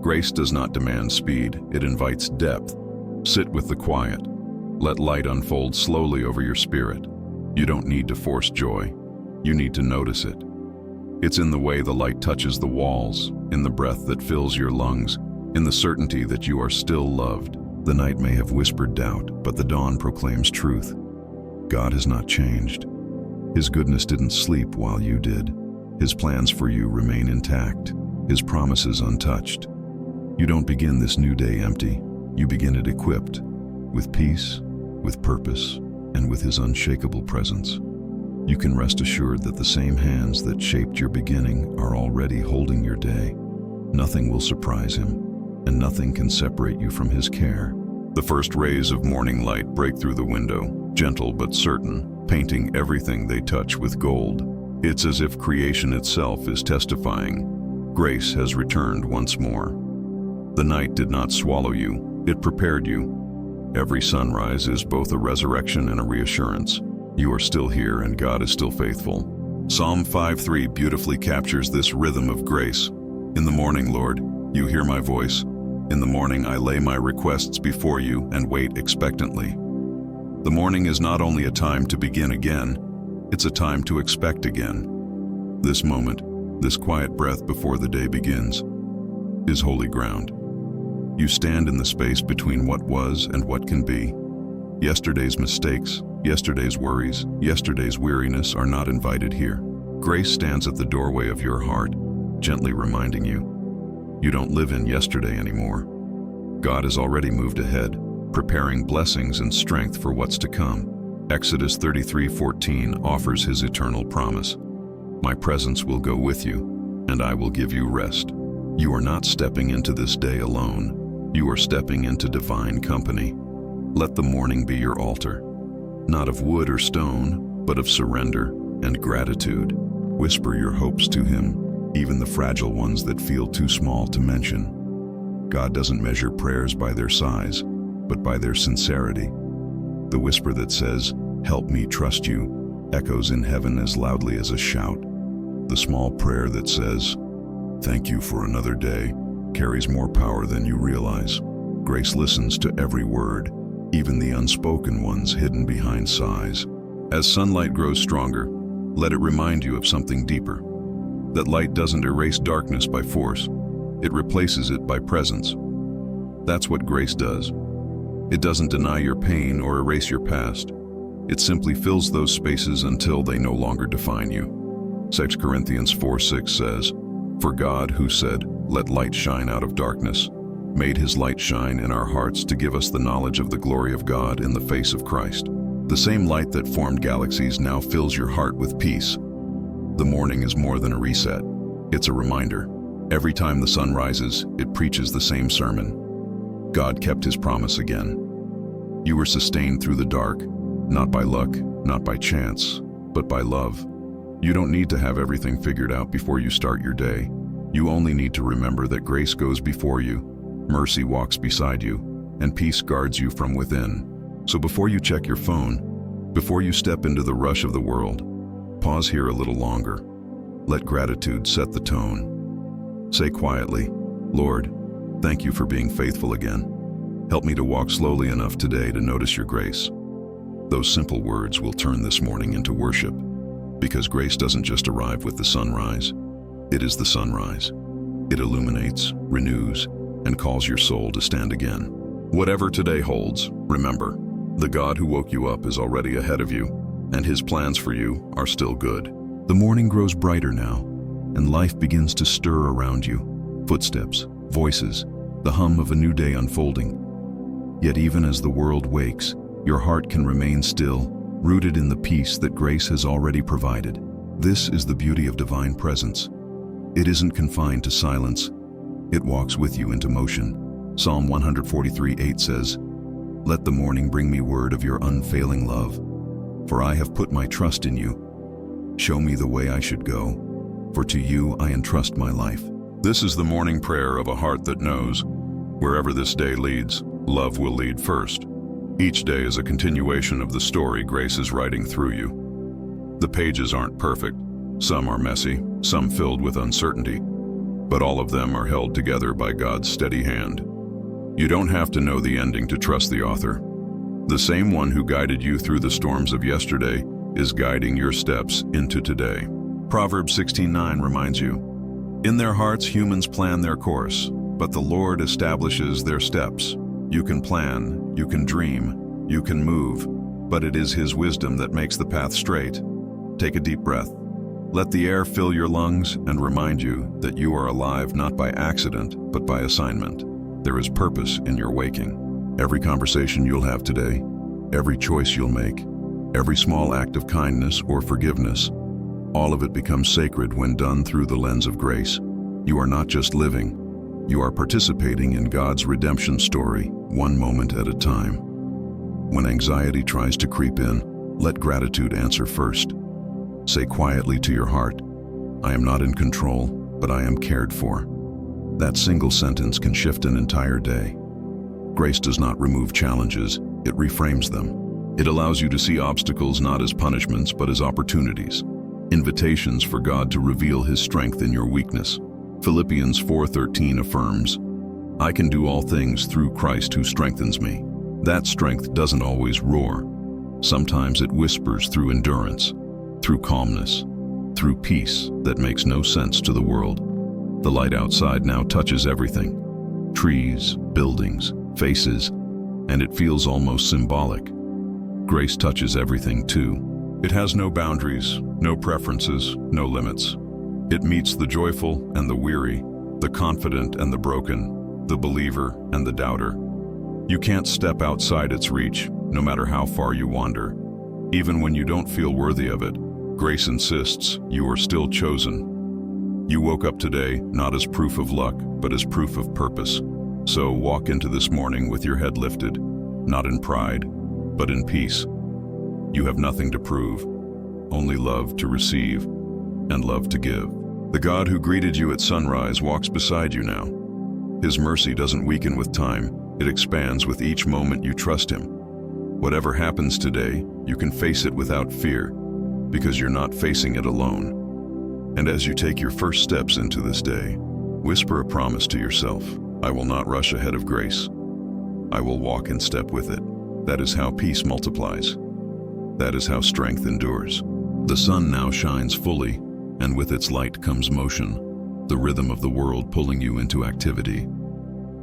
Grace does not demand speed, it invites depth. Sit with the quiet. Let light unfold slowly over your spirit. You don't need to force joy. You need to notice it. It's in the way the light touches the walls, in the breath that fills your lungs, in the certainty that you are still loved. The night may have whispered doubt, but the dawn proclaims truth. God has not changed. His goodness didn't sleep while you did. His plans for you remain intact, His promises untouched. You don't begin this new day empty. You begin it equipped, with peace, with purpose, and with His unshakable presence. You can rest assured that the same hands that shaped your beginning are already holding your day. Nothing will surprise Him, and nothing can separate you from His care. The first rays of morning light break through the window, gentle but certain, painting everything they touch with gold. It's as if creation itself is testifying. Grace has returned once more. The night did not swallow you, it prepared you. Every sunrise is both a resurrection and a reassurance. You are still here and God is still faithful. Psalm 5:3 beautifully captures this rhythm of grace. In the morning, Lord, you hear my voice. In the morning I lay my requests before you and wait expectantly. The morning is not only a time to begin again, it's a time to expect again. This moment, this quiet breath before the day begins, is holy ground. You stand in the space between what was and what can be. Yesterday's mistakes, yesterday's worries, yesterday's weariness are not invited here. Grace stands at the doorway of your heart, gently reminding you, you don't live in yesterday anymore. God has already moved ahead, preparing blessings and strength for what's to come. Exodus 33:14 offers his eternal promise. My presence will go with you, and I will give you rest. You are not stepping into this day alone. You are stepping into divine company. Let the morning be your altar, not of wood or stone, but of surrender and gratitude. Whisper your hopes to him, even the fragile ones that feel too small to mention. God doesn't measure prayers by their size, but by their sincerity. The whisper that says, "Help me trust you," echoes in heaven as loudly as a shout. The small prayer that says, "Thank you for another day," carries more power than you realize. Grace listens to every word, even the unspoken ones hidden behind sighs. As sunlight grows stronger, let it remind you of something deeper. That light doesn't erase darkness by force, it replaces it by presence. That's what grace does. It doesn't deny your pain or erase your past. It simply fills those spaces until they no longer define you. 2 Corinthians 4:6 says, "For God, who said, 'Let light shine out of darkness,' made his light shine in our hearts to give us the knowledge of the glory of God in the face of Christ." The same light that formed galaxies now fills your heart with peace. The morning is more than a reset. It's a reminder. Every time the sun rises, it preaches the same sermon. God kept his promise again. You were sustained through the dark, not by luck, not by chance, but by love. You don't need to have everything figured out before you start your day. You only need to remember that grace goes before you, mercy walks beside you, and peace guards you from within. So before you check your phone, before you step into the rush of the world, pause here a little longer. Let gratitude set the tone. Say quietly, "Lord, thank you for being faithful again. Help me to walk slowly enough today to notice your grace." Those simple words will turn this morning into worship, because grace doesn't just arrive with the sunrise. It is the sunrise. It illuminates, renews, and calls your soul to stand again. Whatever today holds, remember, the God who woke you up is already ahead of you, and his plans for you are still good. The morning grows brighter now, and life begins to stir around you. Footsteps, voices, the hum of a new day unfolding. Yet even as the world wakes, your heart can remain still, rooted in the peace that grace has already provided. This is the beauty of divine presence. It isn't confined to silence. It walks with you into motion. Psalm 143:8 says, "Let the morning bring me word of your unfailing love. For I have put my trust in you. Show me the way I should go, for to you I entrust my life." This is the morning prayer of a heart that knows, wherever this day leads, love will lead first. Each day is a continuation of the story grace is writing through you. The pages aren't perfect. Some are messy, some filled with uncertainty, but all of them are held together by God's steady hand. You don't have to know the ending to trust the author. The same one who guided you through the storms of yesterday is guiding your steps into today. Proverbs 16:9 reminds you, "In their hearts humans plan their course, but the Lord establishes their steps." You can plan, you can dream, you can move, but it is his wisdom that makes the path straight. Take a deep breath. Let the air fill your lungs and remind you that you are alive not by accident, but by assignment. There is purpose in your waking. Every conversation you'll have today, every choice you'll make, every small act of kindness or forgiveness, all of it becomes sacred when done through the lens of grace. You are not just living, you are participating in God's redemption story, one moment at a time. When anxiety tries to creep in, let gratitude answer first. Say quietly to your heart, I am not in control, but I am cared for. That single sentence can shift an entire day. Grace does not remove challenges, it reframes them. It allows you to see obstacles not as punishments, but as opportunities. Invitations for God to reveal His strength in your weakness. Philippians 4:13 affirms, I can do all things through Christ who strengthens me. That strength doesn't always roar. Sometimes it whispers through endurance, through calmness, through peace that makes no sense to the world. The light outside now touches everything. Trees, buildings, faces, and it feels almost symbolic. Grace touches everything too. It has no boundaries, no preferences, no limits. It meets the joyful and the weary, the confident and the broken, the believer and the doubter. You can't step outside its reach, no matter how far you wander. Even when you don't feel worthy of it, grace insists you are still chosen. You woke up today not as proof of luck, but as proof of purpose. So walk into this morning with your head lifted, not in pride, but in peace. You have nothing to prove, only love to receive and love to give. The God who greeted you at sunrise walks beside you now. His mercy doesn't weaken with time, it expands with each moment you trust Him. Whatever happens today, you can face it without fear, because you're not facing it alone. And as you take your first steps into this day, whisper a promise to yourself. I will not rush ahead of grace. I will walk in step with it. That is how peace multiplies. That is how strength endures. The sun now shines fully, and with its light comes motion, the rhythm of the world pulling you into activity.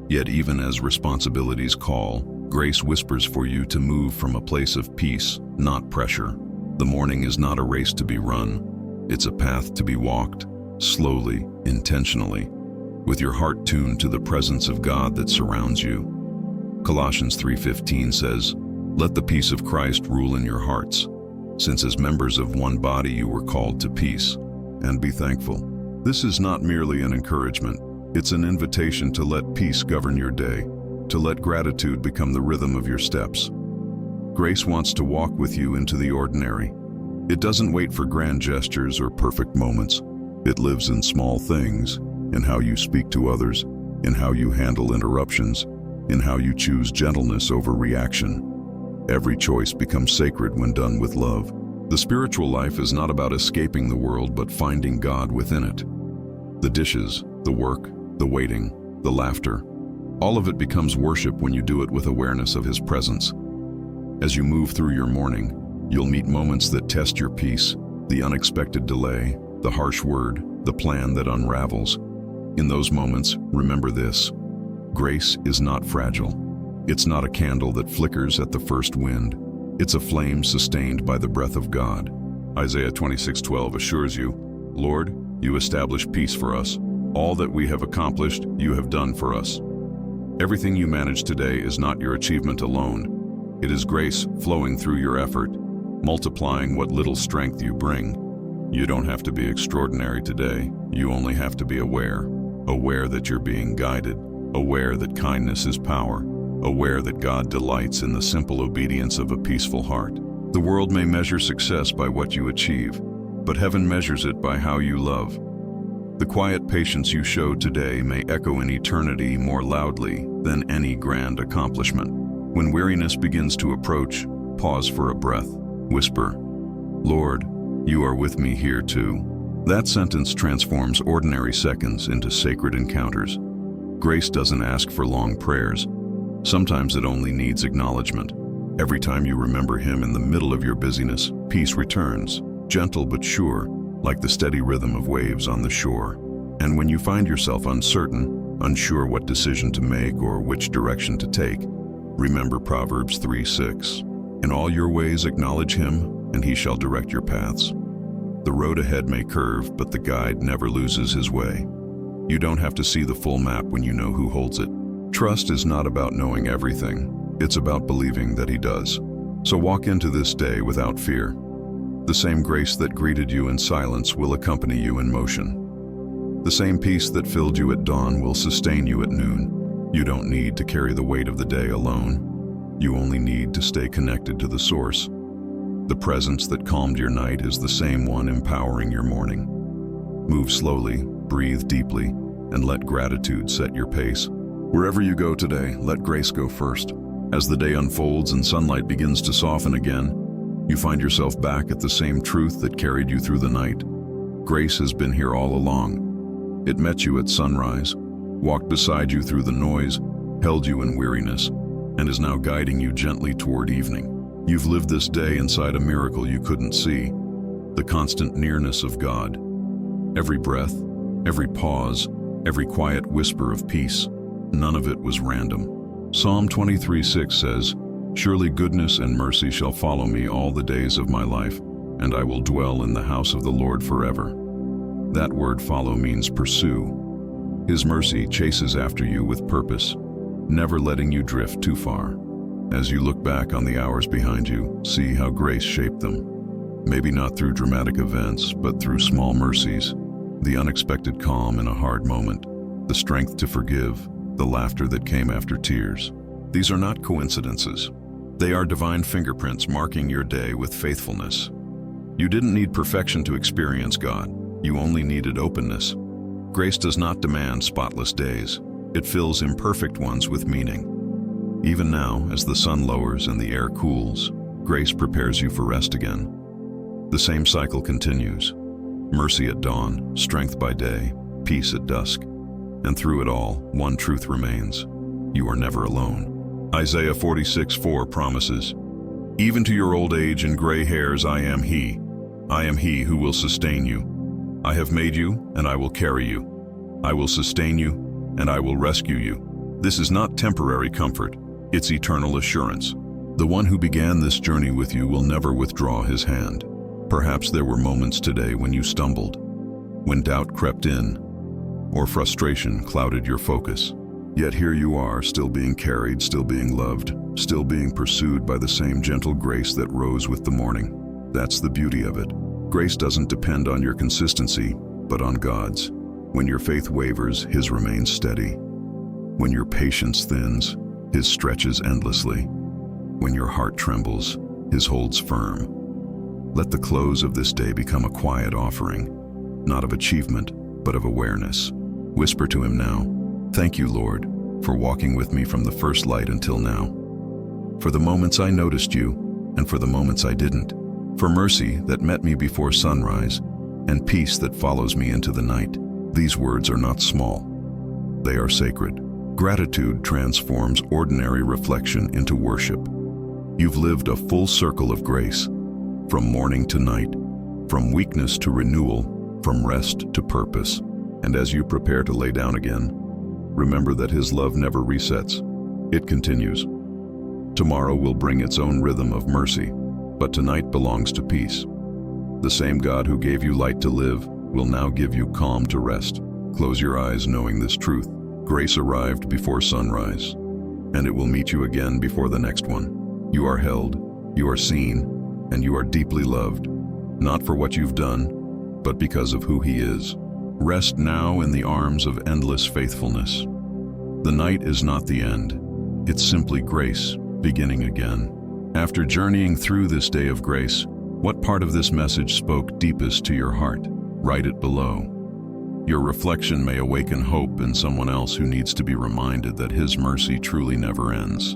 Yet even as responsibilities call, grace whispers for you to move from a place of peace, not pressure. The morning is not a race to be run. It's a path to be walked, slowly, intentionally, with your heart tuned to the presence of God that surrounds you. Colossians 3:15 says, Let the peace of Christ rule in your hearts, since as members of one body you were called to peace, and be thankful. This is not merely an encouragement, it's an invitation to let peace govern your day, to let gratitude become the rhythm of your steps. Grace wants to walk with you into the ordinary. It doesn't wait for grand gestures or perfect moments. It lives in small things, in how you speak to others, in how you handle interruptions, in how you choose gentleness over reaction. Every choice becomes sacred when done with love. The spiritual life is not about escaping the world, but finding God within it. The dishes, the work, the waiting, the laughter, all of it becomes worship when you do it with awareness of His presence. As you move through your morning, you'll meet moments that test your peace, the unexpected delay, the harsh word, the plan that unravels. In those moments, remember this: grace is not fragile. It's not a candle that flickers at the first wind. It's a flame sustained by the breath of God. Isaiah 26:12 assures you, Lord, you establish peace for us. All that we have accomplished, you have done for us. Everything you manage today is not your achievement alone. It is grace flowing through your effort, multiplying what little strength you bring. You don't have to be extraordinary today. You only have to be aware that you're being guided, aware that kindness is power, aware that God delights in the simple obedience of a peaceful heart. The world may measure success by what you achieve, but heaven measures it by how you love. The quiet patience you show today may echo in eternity more loudly than any grand accomplishment. When weariness begins to approach, pause for a breath. Whisper, Lord, you are with me here too. That sentence transforms ordinary seconds into sacred encounters. Grace doesn't ask for long prayers. Sometimes it only needs acknowledgement. Every time you remember Him in the middle of your busyness, peace returns, gentle but sure, like the steady rhythm of waves on the shore. And when you find yourself uncertain, unsure what decision to make or which direction to take, remember Proverbs 3:6. In all your ways acknowledge Him, and He shall direct your paths. The road ahead may curve, but the guide never loses his way. You don't have to see the full map when you know who holds it. Trust is not about knowing everything. It's about believing that He does. So walk into this day without fear. The same grace that greeted you in silence will accompany you in motion. The same peace that filled you at dawn will sustain you at noon. You don't need to carry the weight of the day alone. You only need to stay connected to the source. The presence that calmed your night is the same one empowering your morning. Move slowly, breathe deeply, and let gratitude set your pace. Wherever you go today, let grace go first. As the day unfolds and sunlight begins to soften again, you find yourself back at the same truth that carried you through the night. Grace has been here all along. It met you at sunrise, walked beside you through the noise, held you in weariness, and is now guiding you gently toward evening. You've lived this day inside a miracle you couldn't see, the constant nearness of God. Every breath, every pause, every quiet whisper of peace, none of it was random. Psalm 23:6 says, "Surely goodness and mercy shall follow me all the days of my life, and I will dwell in the house of the Lord forever." That word follow means pursue. His mercy chases after you with purpose, never letting you drift too far. As you look back on the hours behind you, see how grace shaped them. Maybe not through dramatic events, but through small mercies, the unexpected calm in a hard moment, the strength to forgive, the laughter that came after tears. These are not coincidences. They are divine fingerprints marking your day with faithfulness. You didn't need perfection to experience God. You only needed openness. Grace does not demand spotless days. It fills imperfect ones with meaning. Even now, as the sun lowers and the air cools, grace prepares you for rest again. The same cycle continues. Mercy at dawn, strength by day, peace at dusk. And through it all, one truth remains: you are never alone. Isaiah 46:4 promises, "Even to your old age and gray hairs I am He. I am He who will sustain you. I have made you, and I will carry you. I will sustain you, and I will rescue you." This is not temporary comfort, it's eternal assurance. The one who began this journey with you will never withdraw his hand. Perhaps there were moments today when you stumbled, when doubt crept in, or frustration clouded your focus. Yet here you are, still being carried, still being loved, still being pursued by the same gentle grace that rose with the morning. That's the beauty of it. Grace doesn't depend on your consistency, but on God's. When your faith wavers, His remains steady. When your patience thins, His stretches endlessly. When your heart trembles, His holds firm. Let the close of this day become a quiet offering, not of achievement, but of awareness. Whisper to Him now, "Thank you, Lord, for walking with me from the first light until now. For the moments I noticed you, and for the moments I didn't. For mercy that met me before sunrise, and peace that follows me into the night." These words are not small. They are sacred. Gratitude transforms ordinary reflection into worship. You've lived a full circle of grace, from morning to night, from weakness to renewal, from rest to purpose. And as you prepare to lay down again, remember that His love never resets. It continues. Tomorrow will bring its own rhythm of mercy, but tonight belongs to peace. The same God who gave you light to live will now give you calm to rest. Close your eyes knowing this truth. Grace arrived before sunrise, and it will meet you again before the next one. You are held, you are seen, and you are deeply loved, not for what you've done, but because of who He is. Rest now in the arms of endless faithfulness. The night is not the end. It's simply grace beginning again. After journeying through this day of grace, what part of this message spoke deepest to your heart? Write it below. Your reflection may awaken hope in someone else who needs to be reminded that His mercy truly never ends.